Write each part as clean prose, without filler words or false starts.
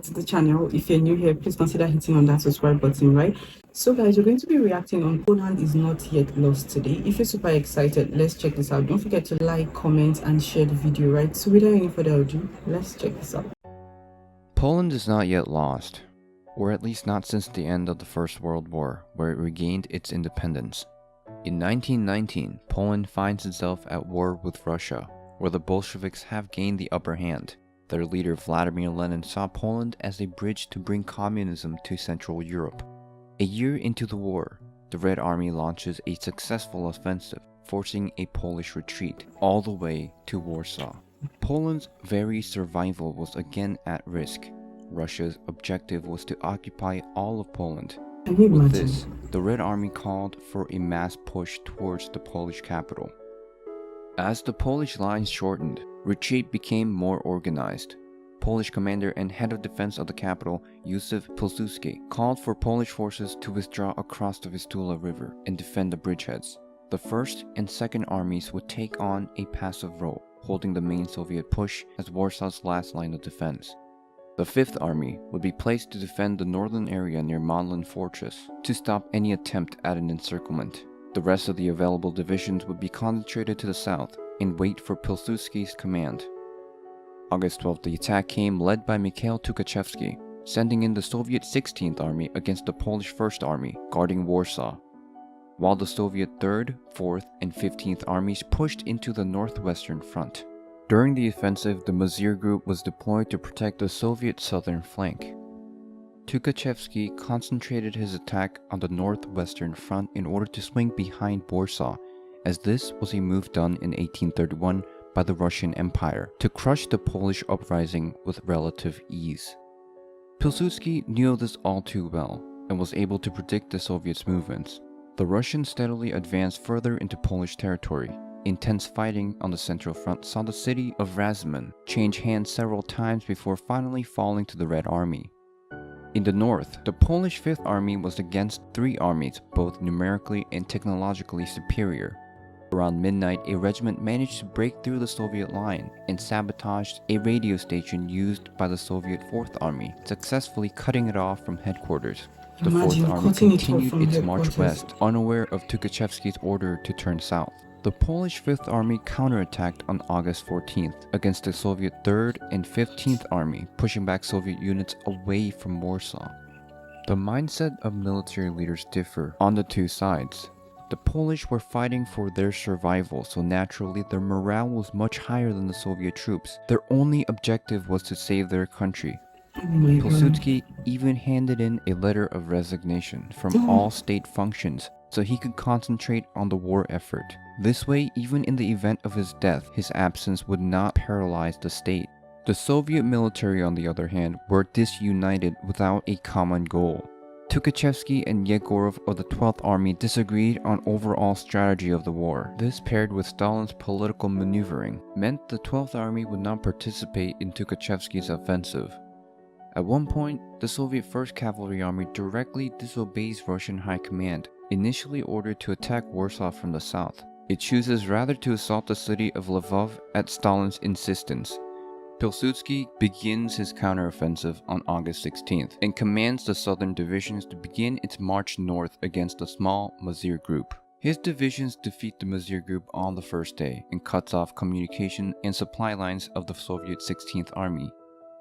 to the channel. If you're new here, please consider hitting on that subscribe button, right? So guys, we're going to be reacting on Poland is not yet lost today. If you're super excited, let's check this out. Don't forget to like, comment and share the video, right? So without any further ado, let's check this out. Poland is not yet lost, or at least not since the end of the First World War, where it regained its independence. In 1919, Poland finds itself at war with Russia, where the Bolsheviks have gained the upper hand. Their leader Vladimir Lenin saw Poland as a bridge to bring communism to Central Europe. A year into the war, the Red Army launches a successful offensive, forcing a Polish retreat all the way to Warsaw. Poland's very survival was again at risk. Russia's objective was to occupy all of Poland. With this, the Red Army called for a mass push towards the Polish capital. As the Polish lines shortened, retreat became more organized. Polish commander and head of defense of the capital, Józef Pilsudski, called for Polish forces to withdraw across the Vistula River and defend the bridgeheads. The 1st and 2nd armies would take on a passive role, holding the main Soviet push as Warsaw's last line of defense. The 5th Army would be placed to defend the northern area near Modlin Fortress to stop any attempt at an encirclement. The rest of the available divisions would be concentrated to the south and wait for Pilsudski's command. August 12th, the attack came led by Mikhail Tukhachevsky, sending in the Soviet 16th Army against the Polish 1st Army, guarding Warsaw, while the Soviet 3rd, 4th, and 15th Armies pushed into the northwestern front. During the offensive, the Mazir Group was deployed to protect the Soviet southern flank. Tukhachevsky concentrated his attack on the northwestern front in order to swing behind Warsaw, as this was a move done in 1831 by the Russian Empire to crush the Polish uprising with relative ease. Pilsudski knew this all too well and was able to predict the Soviets' movements. The Russians steadily advanced further into Polish territory. Intense fighting on the central front saw the city of Razumin change hands several times before finally falling to the Red Army. In the north, the Polish 5th Army was against 3 armies, both numerically and technologically superior. Around midnight, a regiment managed to break through the Soviet line and sabotaged a radio station used by the Soviet 4th Army, successfully cutting it off from headquarters. The 4th Army continued its march west, unaware of Tukhachevsky's order to turn south. The Polish 5th Army counterattacked on August 14th against the Soviet 3rd and 15th Army, pushing back Soviet units away from Warsaw. The mindset of military leaders differ on the two sides. The Polish were fighting for their survival, so naturally their morale was much higher than the Soviet troops. Their only objective was to save their country. Pilsudski even handed in a letter of resignation from all state functions so he could concentrate on the war effort. This way, even in the event of his death, his absence would not paralyze the state. The Soviet military, on the other hand, were disunited without a common goal. Tukhachevsky and Yegorov of the 12th Army disagreed on overall strategy of the war. This, paired with Stalin's political maneuvering, meant the 12th Army would not participate in Tukhachevsky's offensive. At one point, the Soviet 1st Cavalry Army directly disobeys Russian high command, initially ordered to attack Warsaw from the south. It chooses rather to assault the city of Lvov at Stalin's insistence. Pilsudski begins his counteroffensive on August 16th and commands the southern divisions to begin its march north against the small Mazir Group. His divisions defeat the Mazir Group on the first day and cuts off communication and supply lines of the Soviet 16th Army.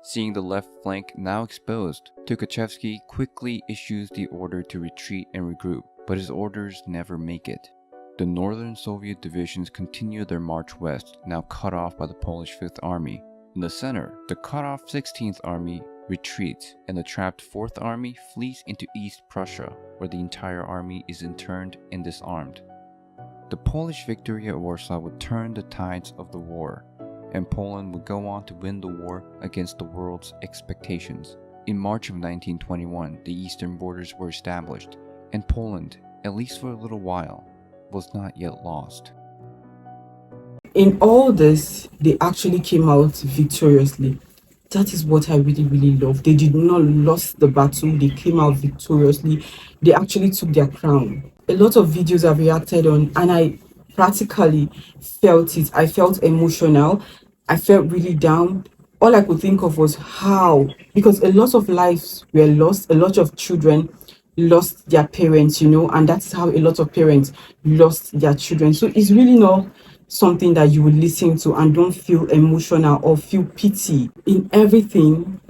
Seeing the left flank now exposed, Tukhachevsky quickly issues the order to retreat and regroup, but his orders never make it. The northern Soviet divisions continue their march west, now cut off by the Polish 5th Army. In the center, the cut-off 16th Army retreats, and the trapped 4th Army flees into East Prussia, where the entire army is interned and disarmed. The Polish victory at Warsaw would turn the tides of the war, and Poland would go on to win the war against the world's expectations. In March of 1921, the eastern borders were established, and Poland, at least for a little while, was not yet lost. In all this, they actually came out victoriously. That is what I really love. They did not lose the battle. They came out victoriously. They actually took their crown. A lot of videos I've reacted on, and I practically felt it. I felt emotional. I felt really down. all I could think of was how, because a lot of lives were lost, a lot of children lost their parents, and that's how a lot of parents lost their children. So it's really not something that you would listen to and don't feel emotional or feel pity. In everything,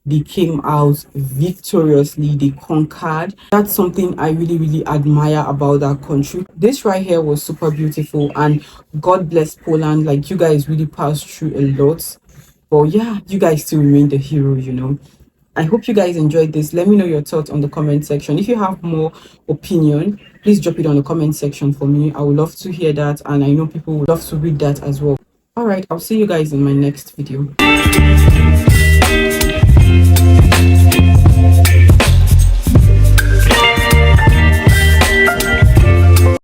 they came out victoriously, they conquered. That's something I really, really admire about that country. This right here was super beautiful, and God bless Poland. Like, you guys really passed through a lot, but yeah, you guys still remain the hero. I hope you guys enjoyed this. Let me know your thoughts on the comment section. If you have more opinion, please drop it on the comment section for me. I would love to hear that, and I know people would love to read that as well. All right, I'll see you guys in my next video.